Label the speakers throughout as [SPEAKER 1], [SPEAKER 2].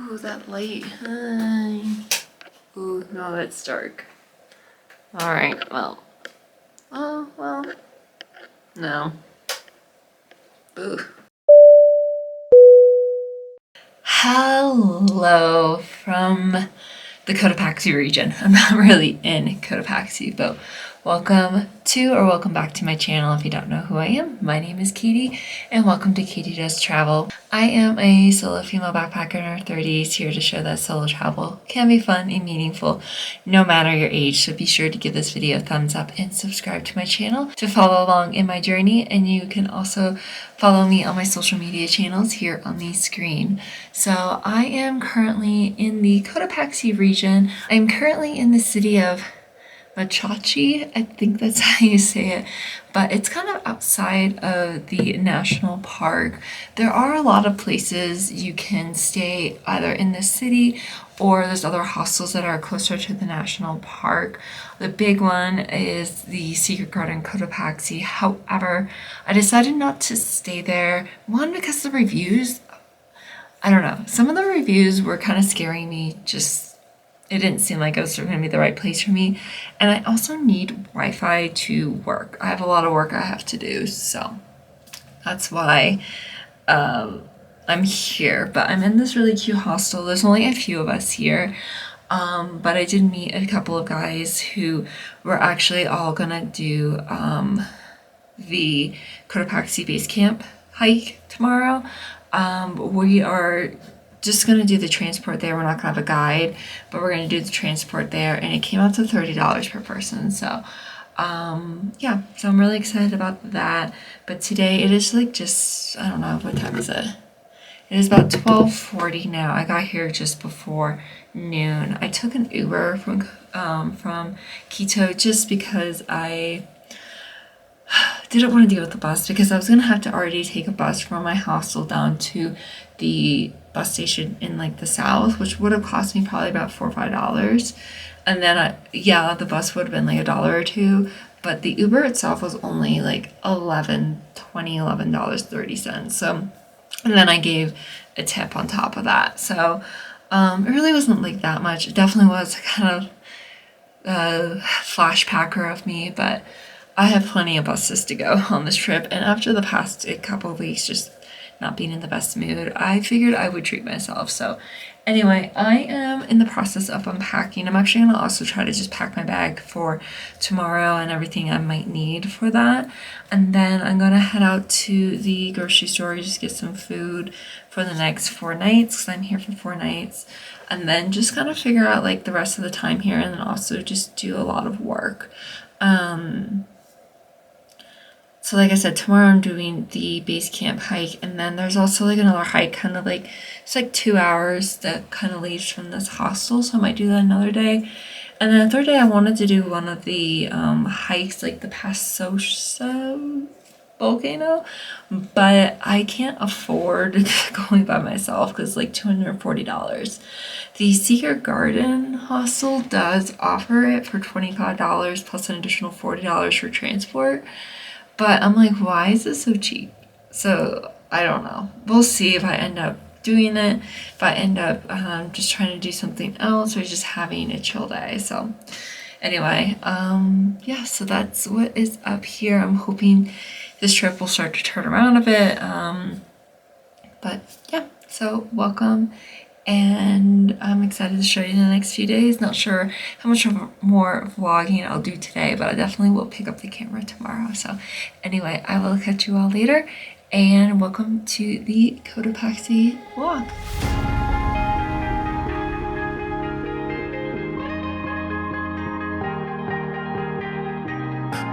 [SPEAKER 1] Ooh, that light. Hi. Ooh, no, that's dark. Alright, well. Oh, well. No. Ooh. Hello from the Cotopaxi region. I'm not really in Cotopaxi, but welcome back to my channel. If you don't know who I am, my name is Katie, and welcome to Katie Does Travel. I am a solo female backpacker in her 30s, here to show that solo travel can be fun and meaningful no matter your age. So be sure to give this video a thumbs up and subscribe to my channel to follow along in my journey. And you can also follow me on my social media channels here on the screen. So I am currently in the Cotopaxi region. I'm currently in the city of Machachi, I think that's how you say it, but it's kind of outside of the national park. There are a lot of places you can stay either in the city or there's other hostels that are closer to the national park. The big one is the Secret Garden Cotopaxi. However, I decided not to stay there. One, because the reviews, I don't know, some of the reviews were kind of scaring me. It didn't seem like it was going to be the right place for me. And I also need Wi-Fi to work. I have a lot of work I have to do, so that's why I'm here. But I'm in this really cute hostel. There's only a few of us here. But I did meet a couple of guys who were actually all gonna do the Cotopaxi base camp hike tomorrow. We are just gonna do the transport there. We're not gonna have a guide, but we're gonna do the transport there, and it came out to $30 per person. So yeah, so I'm really excited about that. But today it is like just, I don't know, what time is it? It is about 12:40 now. I got here just before noon. I took an Uber from Quito just because I didn't want to deal with the bus, because I was gonna have to already take a bus from my hostel down to the bus station in like the south, which would have cost me probably about $4 or $5. And then the bus would have been like $1 or $2, but the Uber itself was only like $11.30. So, and then I gave a tip on top of that. So it really wasn't like that much. It definitely was kind of a flashbacker of me, but I have plenty of buses to go on this trip, and after the past couple of weeks just not being in the best mood, I figured I would treat myself. So anyway, I am in the process of unpacking. I'm actually gonna also try to just pack my bag for tomorrow and everything I might need for that. And then I'm gonna head out to the grocery store, just get some food for the next 4 nights, because I'm here for 4 nights. And then just kind of figure out like the rest of the time here, and then also just do a lot of work. So like I said, tomorrow I'm doing the base camp hike, and then there's also like another hike, kind of like, it's like 2 hours that kind of leads from this hostel, so I might do that another day. And then the third day I wanted to do one of the hikes, like the Pasosa volcano, but I can't afford going by myself because it's like $240. The Secret Garden hostel does offer it for $25 plus an additional $40 for transport. But I'm like, why is it so cheap? So I don't know. We'll see if I end up doing it. If I end up just trying to do something else, or just having a chill day. So anyway, yeah, so that's what is up here. I'm hoping this trip will start to turn around a bit. But yeah, so welcome. And I'm excited to show you in the next few days. Not sure how much more vlogging I'll do today, but I definitely will pick up the camera tomorrow. So anyway, I will catch you all later, and welcome to the Cotopaxi vlog.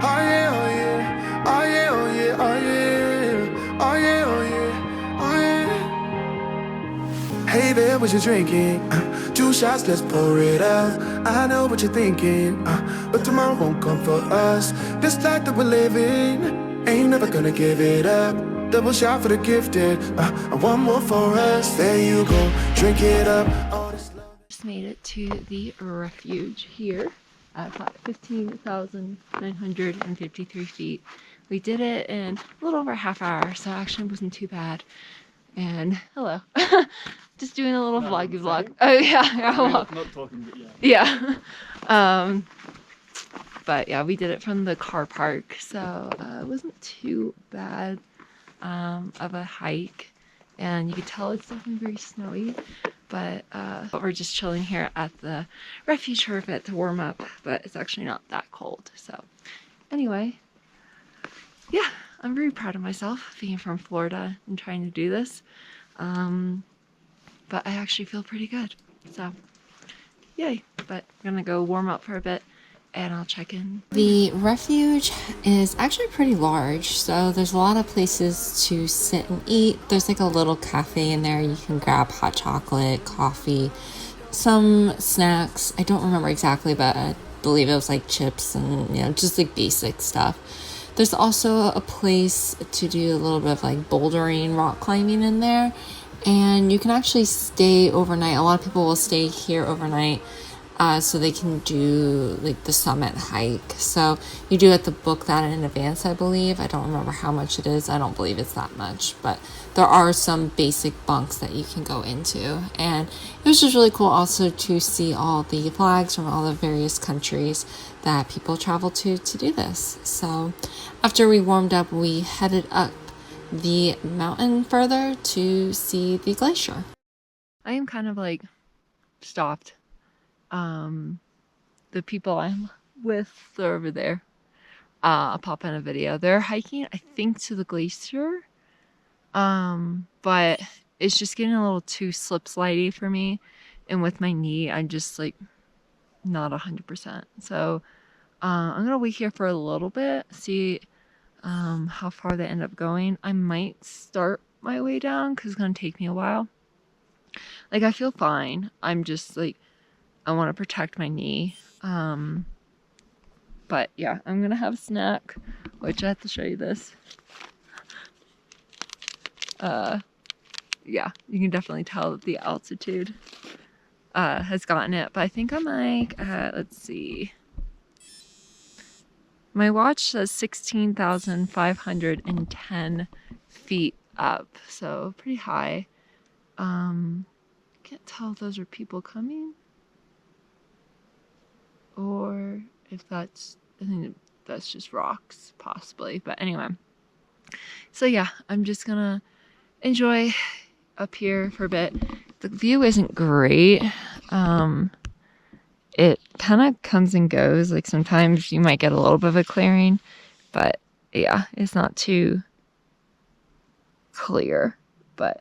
[SPEAKER 2] Oh yeah, oh yeah, oh yeah, oh yeah, oh yeah, oh yeah, oh yeah, oh yeah. Hey there, what you drinking? 2 shots, let's pour it out. I know what you're thinking, but tomorrow won't come for us. This life that we're living, ain't never gonna give it up. Double shot for the gifted, and one more for us. There you go, drink it up. All this love.
[SPEAKER 1] Just made it to the refuge here at 15,953 feet. We did it in a little over a half hour, so actually wasn't too bad. And hello. Just doing a little vloggy vlog.
[SPEAKER 3] saying?
[SPEAKER 1] Oh yeah,
[SPEAKER 3] Not talking, but yeah.
[SPEAKER 1] yeah. But yeah, we did it from the car park, so it wasn't too bad of a hike. And you could tell it's definitely very snowy, but we're just chilling here at the refuge for a bit to warm up, but it's actually not that cold. So anyway, yeah, I'm very proud of myself being from Florida and trying to do this. But I actually feel pretty good, so yay. But I'm gonna go warm up for a bit and I'll check in.
[SPEAKER 4] The refuge is actually pretty large, so there's a lot of places to sit and eat. There's like a little cafe in there. You can grab hot chocolate, coffee, some snacks. I don't remember exactly, but I believe it was like chips and, just like basic stuff. There's also a place to do a little bit of like bouldering, rock climbing in there, and you can actually stay overnight. A lot of people will stay here overnight so they can do like the summit hike. So you do have to book that in advance, I believe. I don't remember how much it is. I don't believe it's that much, but there are some basic bunks that you can go into. And it was just really cool also to see all the flags from all the various countries that people travel to do this. So after we warmed up, we headed up the mountain further to see the glacier.
[SPEAKER 1] I am kind of like stopped. The people I'm with, they're over there. I'll pop in a video. They're hiking, I think, to the glacier. But it's just getting a little too slip slidey for me. And with my knee, I'm just like not 100%. So I'm gonna wait here for a little bit, see how far they end up going. I might start my way down because it's gonna take me a while. Like, I feel fine. I'm just like, I want to protect my knee. But yeah, I'm gonna have a snack, which I have to show you this. Yeah, you can definitely tell that the altitude has gotten it. But I think I'm like, let's see. My watch says 16,510 feet up, so pretty high. Can't tell if those are people coming or if that's, I think that's just rocks possibly, but anyway. So yeah, I'm just gonna enjoy up here for a bit. The view isn't great. It kind of comes and goes. Like, sometimes you might get a little bit of a clearing, but yeah, it's not too clear. But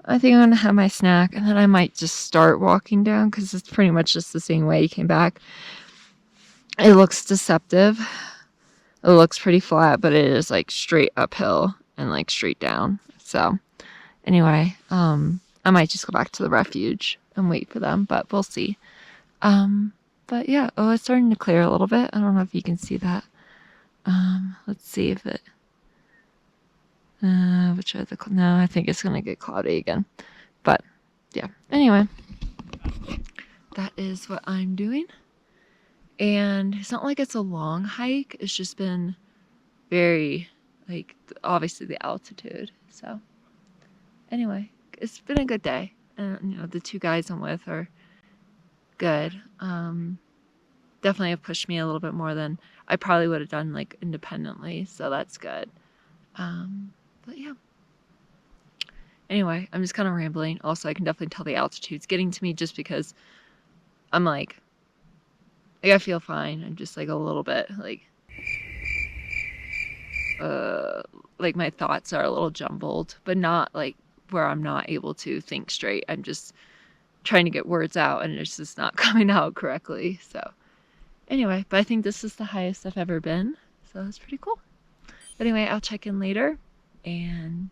[SPEAKER 1] I think I'm gonna have my snack and then I might just start walking down because it's pretty much just the same way you came back. It looks deceptive. It looks pretty flat, but it is like straight uphill and like straight down. So anyway, I might just go back to the refuge and wait for them, but we'll see. But yeah, oh, it's starting to clear a little bit. I don't know if you can see that. Let's see if it, no, I think it's gonna get cloudy again. But yeah, anyway, that is what I'm doing. And it's not like it's a long hike. It's just been very, like, obviously the altitude. So anyway, it's been a good day. And, the two guys I'm with are good. Definitely have pushed me a little bit more than I probably would have done, like, independently. So that's good. But yeah. Anyway, I'm just kind of rambling. Also, I can definitely tell the altitude's getting to me just because I'm like I feel fine. I'm just like a little bit like my thoughts are a little jumbled, but not like where I'm not able to think straight. I'm just trying to get words out and it's just not coming out correctly. So anyway, but I think this is the highest I've ever been. So it's pretty cool. But anyway, I'll check in later and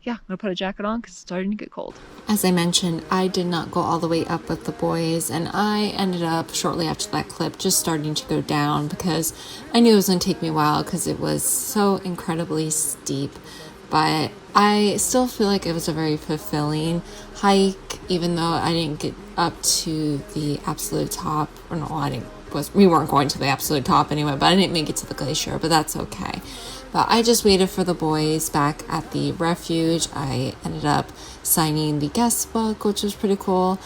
[SPEAKER 1] yeah, I'm gonna put a jacket on because it's starting to get cold.
[SPEAKER 4] As I mentioned, I did not go all the way up with the boys, and I ended up shortly after that clip just starting to go down because I knew it was going to take me a while because it was so incredibly steep. But I still feel like it was a very fulfilling hike, even though I didn't get up to the absolute top. Or no, we weren't going to the absolute top anyway, but I didn't make it to the glacier, but that's okay. But I just waited for the boys back at the refuge. I ended up signing the guest book, which was pretty cool.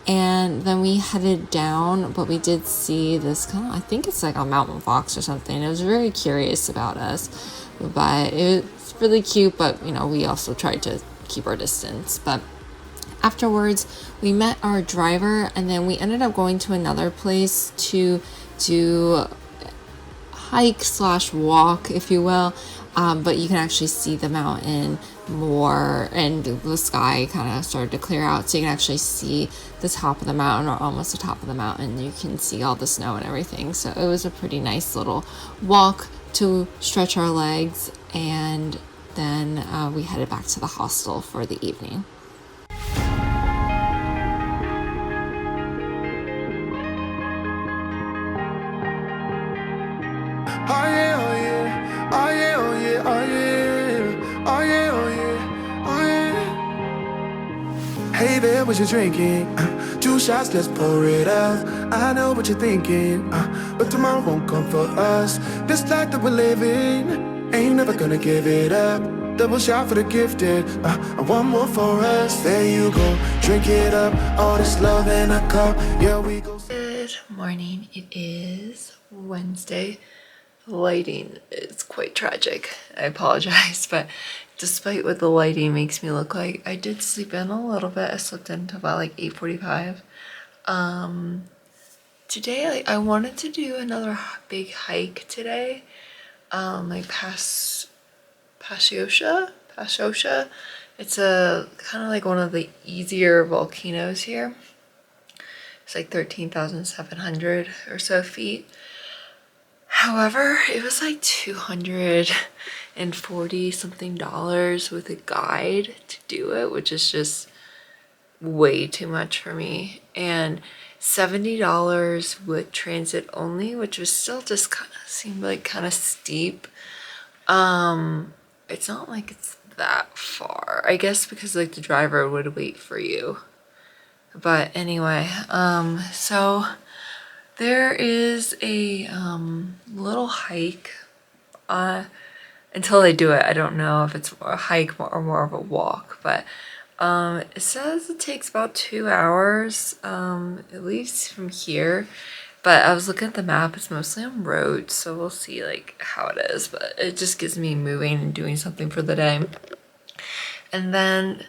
[SPEAKER 4] And then we headed down, but we did see this kind of, I think it's like a mountain fox or something. It was very curious about us, but it was really cute. But, you know, we also tried to keep our distance. But afterwards, we met our driver, and then we ended up going to another place to do hike slash walk, if you will. But you can actually see the mountain more, and the sky kind of started to clear out, so you can actually see the top of the mountain, or almost the top of the mountain. You can see all the snow and everything. So it was a pretty nice little walk to stretch our legs, and then we headed back to the hostel for the evening.
[SPEAKER 2] Oh yeah, oh yeah, oh yeah, oh yeah, oh yeah, oh yeah, oh yeah, oh yeah. Hey there, what you drinking? 2 shots, let's pour it out. I know what you're thinking, but tomorrow won't come for us. This life that we're living, ain't never gonna give it up. Double shot for the gifted, and one more for us. There you go, drink it up. All this love in a cup, yeah we go.
[SPEAKER 1] Good morning. It is Wednesday. The lighting is quite tragic. I apologize, but despite what the lighting makes me look like, I did sleep in a little bit. I slept in until about like 8:45. Today, I wanted to do another big hike today, like past Paciosha. It's a kind of like one of the easier volcanoes here. It's like 13,700 or so feet. However, it was like $240 something with a guide to do it, which is just way too much for me. And $70 with transit only, which was still just kind of seemed like kind of steep. It's not like it's that far, I guess, because like the driver would wait for you. But anyway, so there is a little hike. Until they do it, I don't know if it's a hike or more of a walk, but it says it takes about 2 hours, at least from here. But I was looking at the map, it's mostly on roads, so we'll see like how it is, but it just gives me moving and doing something for the day. And then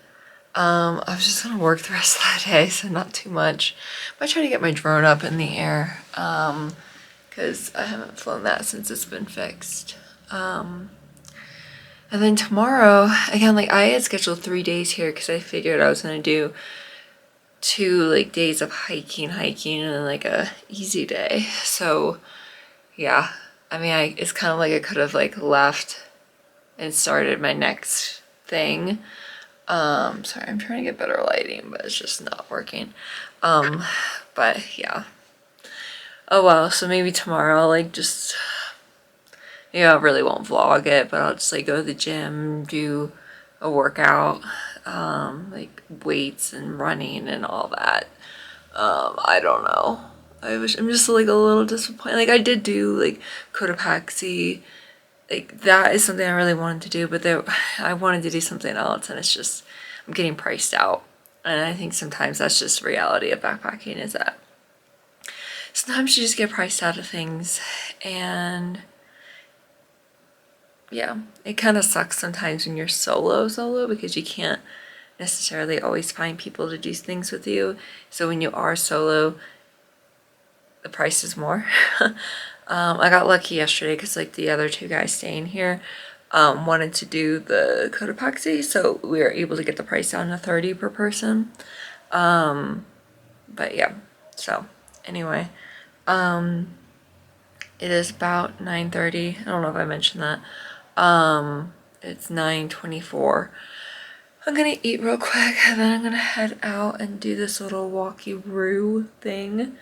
[SPEAKER 1] I was just gonna work the rest of the day, so not too much. I might try to get my drone up in the air, because I haven't flown that since it's been fixed. And then tomorrow, again, like I had scheduled 3 days here because I figured I was gonna do 2 like days of hiking and then like a easy day. So yeah, I mean, it's kind of like I could have like left and started my next thing. Sorry, I'm trying to get better lighting, but it's just not working. But yeah. Oh well, so maybe tomorrow I'll like just, I really won't vlog it, but I'll just like go to the gym, do a workout, like weights and running and all that. I don't know. I'm just like a little disappointed. Like I did do like Cotopaxi, like that is something I really wanted to do, but I wanted to do something else, and it's just I'm getting priced out. And I think sometimes that's just the reality of backpacking, is that sometimes you just get priced out of things. And yeah, it kind of sucks sometimes when you're solo because you can't necessarily always find people to do things with you. So when you are solo, the price is more. I got lucky yesterday because like the other 2 guys staying here wanted to do the Cotopaxi, so we were able to get the price down to $30 per person. But yeah, so anyway, it is about 9:30. I don't know if I mentioned that. It's 9:24. I'm gonna eat real quick, and then I'm gonna head out and do this little walkie-roo thing.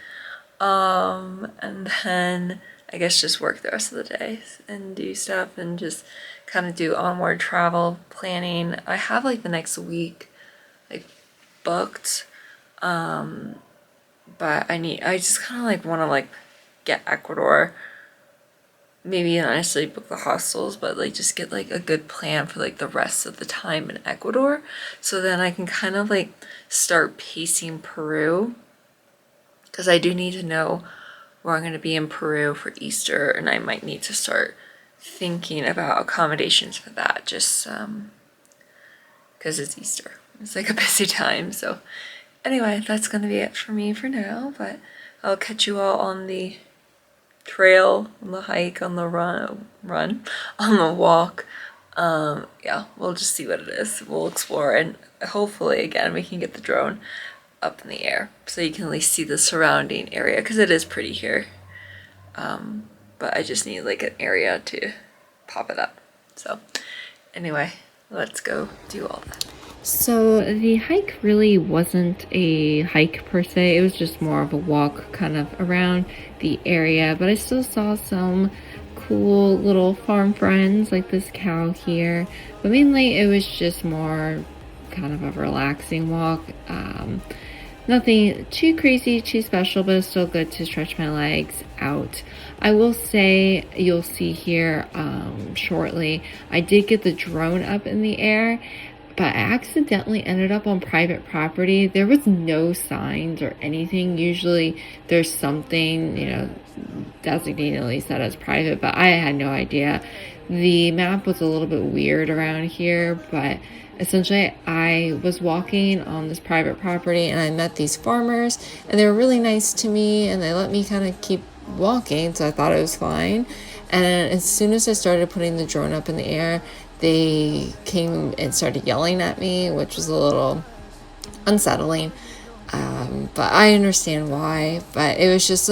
[SPEAKER 1] And then I guess just work the rest of the day and do stuff and just kind of do onward travel planning. I have like the next week like booked, but I just kind of like want to like get Ecuador maybe not necessarily book the hostels, but like just get like a good plan for like the rest of the time in Ecuador. So then I can kind of like start pacing Peru, because I do need to know where I'm going to be in Peru for Easter, and I might need to start thinking about accommodations for that, just because it's Easter. It's like a busy time. So anyway, that's going to be it for me for now, but I'll catch you all on the trail, on the hike, on the run, on the walk. Yeah, we'll just see what it is. We'll explore, and hopefully again we can get the drone up in the air so you can at least see the surrounding area, because it is pretty here. But I just need like an area to pop it up. So anyway, let's go do all that. So the hike really wasn't a hike per se, it was just more of a walk kind of around the area, but I still saw some cool little farm friends like this cow here, but mainly it was just more kind of a relaxing walk. Nothing too crazy, too special, but it's still good to stretch my legs out. I will say, you'll see here shortly, I did get the drone up in the air, but I accidentally ended up on private property. There was no signs or anything. Usually there's something, you know, designated set as private, but I had no idea. The map was a little bit weird around here, but essentially I was walking on this private property and I met these farmers, and they were really nice to me and they let me kind of keep walking, so I thought it was fine. And as soon as I started putting the drone up in the air, they came and started yelling at me, which was a little unsettling, but I understand why. But it was just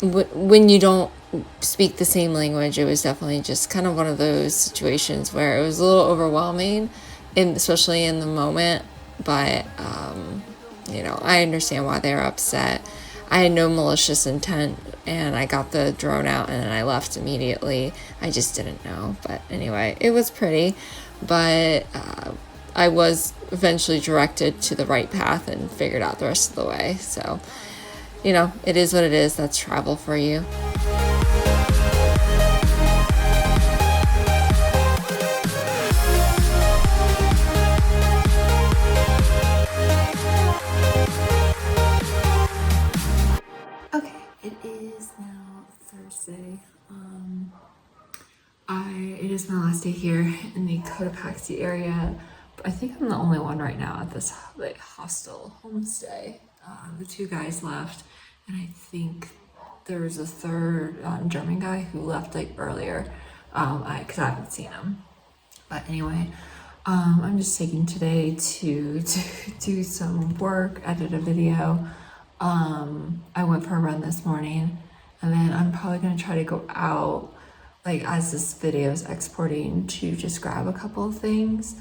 [SPEAKER 1] when you don't speak the same language, it was definitely just kind of one of those situations where it was a little overwhelming, and especially in the moment. But you know, I understand why they were upset. I had no malicious intent, and I got the drone out and then I left immediately. I just didn't know. But anyway, it was pretty, but I was eventually directed to the right path and figured out the rest of the way. So, you know, it is what it is. That's travel for you. Thursday. It is my last day here in the Cotopaxi area. I think I'm the only one right now at this like hostel homestay. The two guys left, and I think there was a third German guy who left like earlier, because I haven't seen him. But anyway, I'm just taking today to do some work, edit a video. I went for a run this morning, and then I'm probably going to try to go out, like as this video is exporting, to just grab a couple of things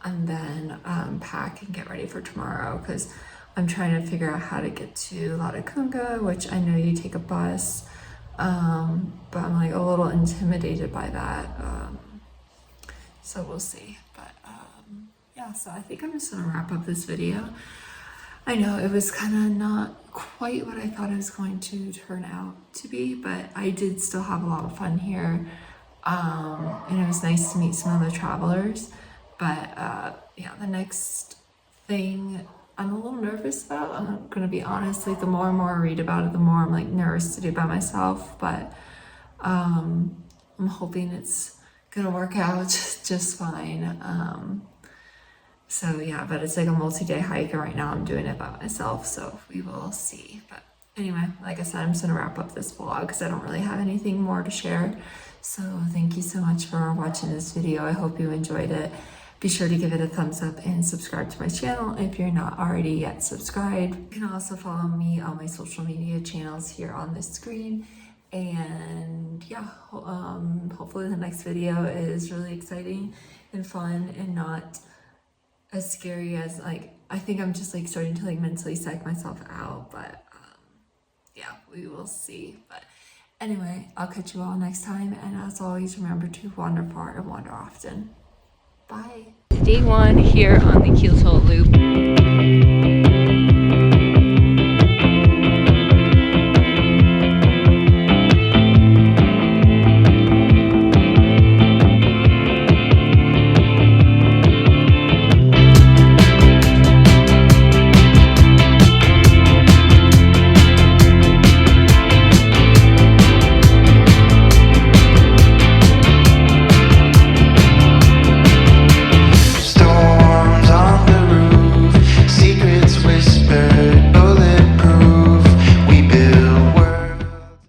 [SPEAKER 1] and then pack and get ready for tomorrow, because I'm trying to figure out how to get to Latacunga, which I know you take a bus, but I'm like a little intimidated by that, so we'll see. But yeah, so I think I'm just going to wrap up this video. I know it was kind of not quite what I thought it was going to turn out to be, but I did still have a lot of fun here, and it was nice to meet some other travelers. But yeah, the next thing I'm a little nervous about, I'm gonna be honest, like the more and more I read about it, the more I'm like nervous to do by myself, but I'm hoping it's gonna work out just fine. So yeah, but it's like a multi-day hike, and right now I'm doing it by myself, so we will see. But anyway, like I said, I'm just gonna wrap up this vlog because I don't really have anything more to share. So thank you so much for watching this video. I hope you enjoyed it. Be sure to give it a thumbs up and subscribe to my channel if you're not already yet subscribed. You can also follow me on my social media channels here on the screen. And yeah, hopefully the next video is really exciting and fun and not as scary as, like, I think I'm just like starting to like mentally psych myself out, but yeah, we will see. But anyway, I'll catch you all next time, and as always, remember to wander far and wander often. Bye. Day one here on the Kyoto Loop.